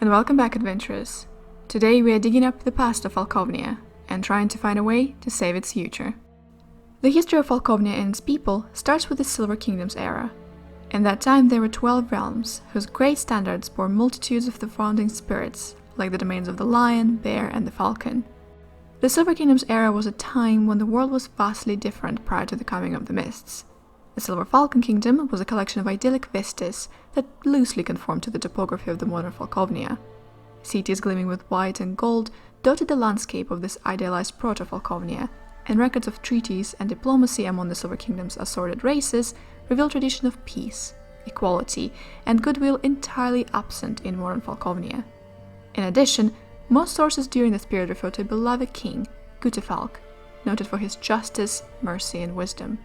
and welcome back, adventurers. Today we are digging up the past of Falkovnia and trying to find a way to save its future. The history of Falkovnia and its people starts with the Silver Kingdom's era. In that time there were 12 realms, whose great standards bore multitudes of the founding spirits, like the domains of the lion, bear, and the falcon. The Silver Kingdom's era was a time when the world was vastly different prior to the coming of the Mists. The Silver Falcon Kingdom was a collection of idyllic vistas that loosely conformed to the topography of the modern Falkovnia. Cities gleaming with white and gold dotted the landscape of this idealized proto-Falkovnia, and records of treaties and diplomacy among the Silver Kingdom's assorted races reveal tradition of peace, equality, and goodwill entirely absent in modern Falkovnia. In addition, most sources during this period refer to a beloved king, Gutefalk, noted for his justice, mercy, and wisdom.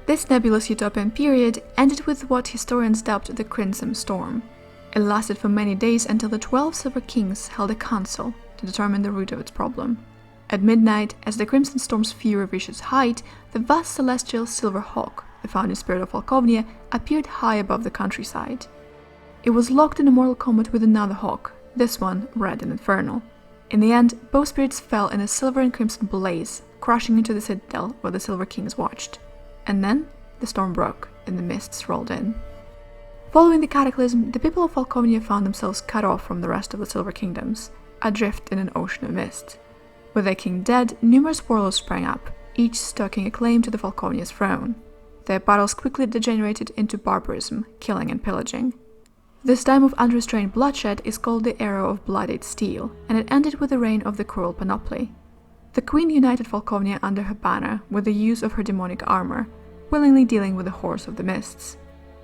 This nebulous utopian period ended with what historians dubbed the Crimson Storm. It lasted for many days until the 12 Silver Kings held a council to determine the root of its problem. At midnight, as the Crimson Storm's fury reached its height, the vast celestial Silver Hawk, the founding spirit of Falkovnia, appeared high above the countryside. It was locked in a mortal combat with another hawk, this one red and infernal. In the end, both spirits fell in a silver and crimson blaze, crashing into the citadel where the Silver Kings watched. And then, the storm broke, and the mists rolled in. Following the cataclysm, the people of Falkovnia found themselves cut off from the rest of the Silver Kingdoms, adrift in an ocean of mist. With their king dead, numerous warlords sprang up, each staking a claim to the Falkovnia's throne. Their battles quickly degenerated into barbarism, killing and pillaging. This time of unrestrained bloodshed is called the Era of Bloodied Steel, and it ended with the reign of the Cruel Panoply. The Queen united Falkovnia under her banner with the use of her demonic armor, willingly dealing with the horrors of the mists.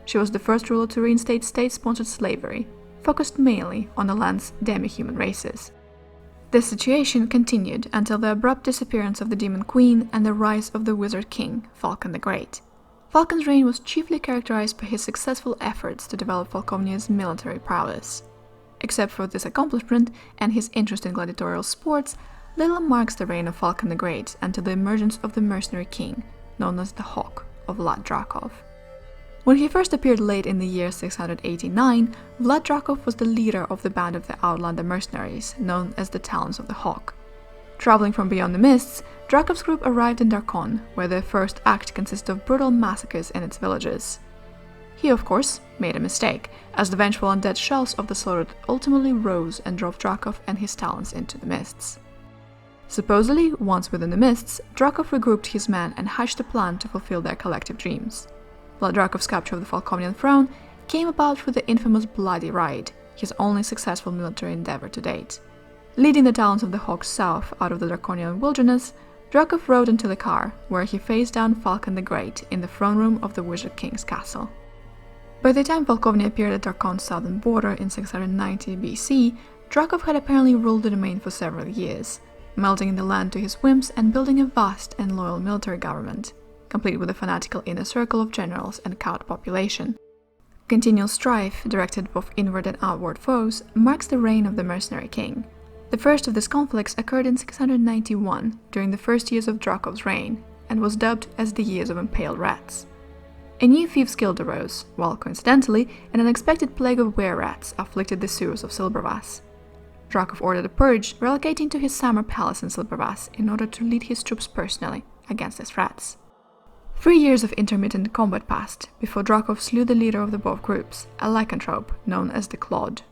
She was the first ruler to reinstate state-sponsored slavery, focused mainly on the land's demi-human races. This situation continued until the abrupt disappearance of the Demon Queen and the rise of the Wizard King, Falcon the Great. Falcon's reign was chiefly characterized by his successful efforts to develop Falkovnia's military prowess. Except for this accomplishment and his interest in gladiatorial sports, little marks the reign of Falcon the Great until the emergence of the mercenary king, known as the Hawk of Vlad Drakov. When he first appeared late in the year 689, Vlad Drakov was the leader of the band of the Outlander mercenaries, known as the Talons of the Hawk. Traveling from beyond the mists, Drakov's group arrived in Darkon, where their first act consisted of brutal massacres in its villages. He, of course, made a mistake, as the vengeful undead shells of the slaughtered ultimately rose and drove Drakov and his Talons into the mists. Supposedly, once within the mists, Drakov regrouped his men and hatched a plan to fulfill their collective dreams. Vlad Drakov's capture of the Falkovnian throne came about through the infamous Bloody Ride, his only successful military endeavor to date. Leading the Talons of the Hawk south out of the Draconian wilderness, Drakov rode into the car, where he faced down Falcon the Great in the throne room of the Wizard King's castle. By the time Falkovnia appeared at Darkon's southern border in 690 BC, Drakov had apparently ruled the domain for several years, melting in the land to his whims and building a vast and loyal military government, complete with a fanatical inner circle of generals and cowed population. Continual strife, directed both inward and outward foes, marks the reign of the mercenary king. The first of these conflicts occurred in 691, during the first years of Drakov's reign, and was dubbed as the Years of Impaled Rats. A new thieves' guild arose, while coincidentally, an unexpected plague of were-rats afflicted the sewers of Silbervass. Drakov ordered a purge, relocating to his summer palace in Silbervass in order to lead his troops personally against these rats. 3 years of intermittent combat passed before Drakov slew the leader of the both groups, a lycanthrope known as the Clod.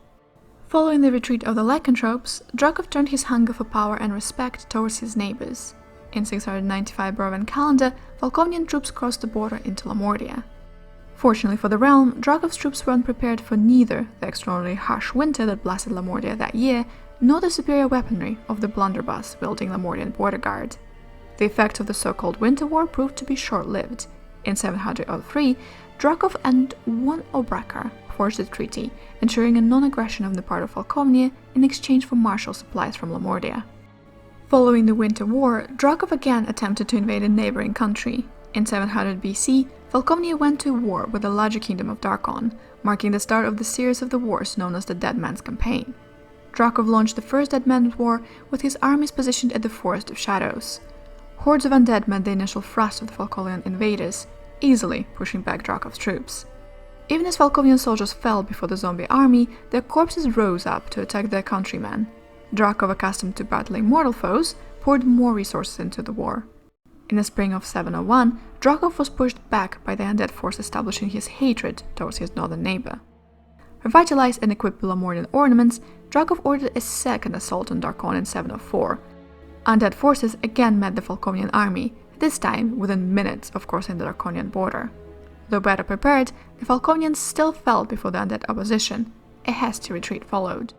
Following the retreat of the lycanthropes, Drakov turned his hunger for power and respect towards his neighbors. In 695 Barovan calendar, Falkovnian troops crossed the border into Lamordia. Fortunately for the realm, Drakov's troops were unprepared for neither the extraordinarily harsh winter that blasted Lamordia that year, nor the superior weaponry of the blunderbuss wielding Lamordian border guard. The effects of the so-called Winter War proved to be short-lived. In 703, Drakov and one Obrakar forged a treaty, ensuring a non-aggression on the part of Falkovnia in exchange for martial supplies from Lamordia. Following the Winter War, Drakov again attempted to invade a neighboring country. In 700 BC, Falkovnia went to war with the larger kingdom of Darkon, marking the start of the series of the wars known as the Dead Man's Campaign. Drakov launched the first Dead Man's War with his armies positioned at the Forest of Shadows. Hordes of undead met the initial thrust of the Falkovnian invaders, easily pushing back Drakov's troops. Even as Falkovnian soldiers fell before the zombie army, their corpses rose up to attack their countrymen. Drakov, accustomed to battling mortal foes, poured more resources into the war. In the spring of 701, Drakov was pushed back by the undead force, establishing his hatred towards his northern neighbor. Revitalized and equipped with Lamordian ornaments, Drakov ordered a second assault on Darkon in 704. Undead forces again met the Falkovnian army, this time within minutes of crossing the Darkonian border. Though better prepared, the Falkovnians still fell before the undead opposition. A hasty retreat followed.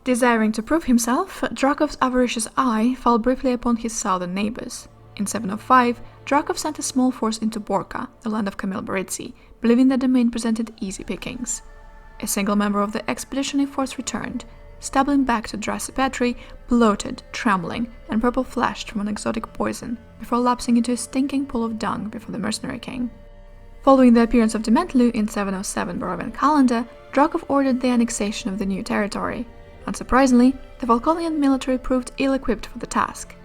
Desiring to prove himself, Drakov's avaricious eye fell briefly upon his southern neighbors. In 705, Drakov sent a small force into Borka, the land of Camille Baritsi, believing that the domain presented easy pickings. A single member of the expeditionary force returned, stumbling back to Drasipetri, bloated, trembling, and purple-flashed from an exotic poison, before lapsing into a stinking pool of dung before the mercenary king. Following the appearance of Dementlu in 707 Borovan calendar, Drakov ordered the annexation of the new territory. Unsurprisingly, the Falkovnian military proved ill-equipped for the task.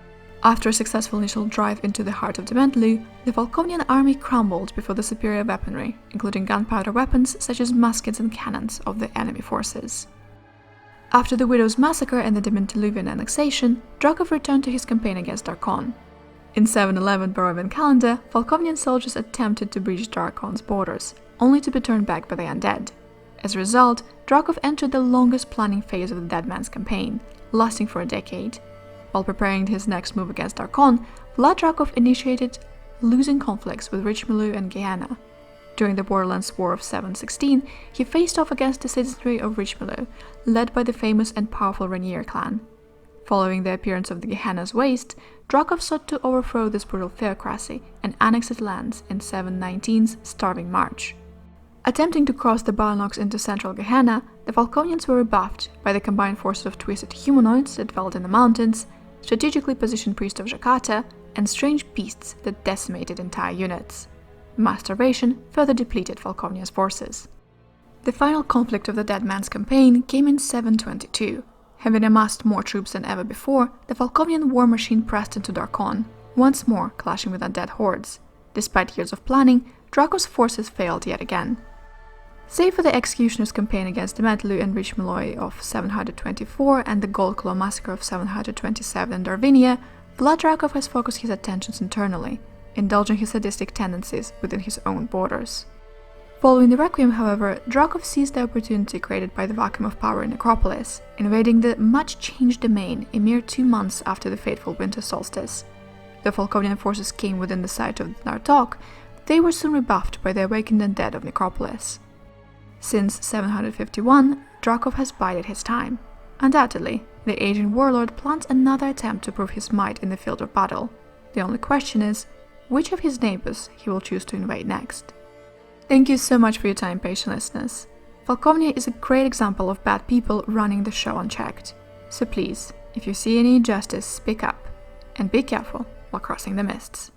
After a successful initial drive into the heart of Dementlu, the Falkovnian army crumbled before the superior weaponry, including gunpowder weapons such as muskets and cannons of the enemy forces. After the Widows' massacre and the Dementluvian annexation, Drakov returned to his campaign against Darkon. In 711 Borovan calendar, Falkovnian soldiers attempted to breach Darkon's borders, only to be turned back by the undead. As a result, Drakov entered the longest planning phase of the Dead Man's campaign, lasting for a decade. While preparing his next move against Darkon, Vlad Drakov initiated losing conflicts with Richmilu and Gehenna. During the Borderlands War of 716, he faced off against the citizenry of Richmilu, led by the famous and powerful Rainier clan. Following the appearance of the Gehenna's Waste, Drakov sought to overthrow this brutal theocracy and annex its lands in 719's Starving March. Attempting to cross the Balnox into central Gehenna, the Falkovnians were rebuffed by the combined forces of twisted humanoids that dwelled in the mountains, strategically positioned priests of Jakarta, and strange beasts that decimated entire units. Mass starvation further depleted Falkovnia's forces. The final conflict of the Dead Man's campaign came in 722. Having amassed more troops than ever before, the Falkovnian war machine pressed into Darkon, once more clashing with undead hordes. Despite years of planning, Drakov's forces failed yet again. Save for the Executioner's campaign against Dementlu and Richmiloy of 724 and the Goldclaw massacre of 727 in Darvinia, Vlad Drakov has focused his attentions internally, indulging his sadistic tendencies within his own borders. Following the Requiem, however, Drakov seized the opportunity created by the vacuum of power in Necropolis, invading the much-changed domain a mere 2 months after the fateful winter solstice. The Falkovnian forces came within the sight of Nartok, they were soon rebuffed by the awakened undead of Necropolis. Since 751, Drakov has bided his time. Undoubtedly, the aging warlord plans another attempt to prove his might in the field of battle. The only question is, which of his neighbors he will choose to invade next. Thank you so much for your time, patient listeners. Falkovnia is a great example of bad people running the show unchecked. So please, if you see any injustice, speak up. And be careful while crossing the mists.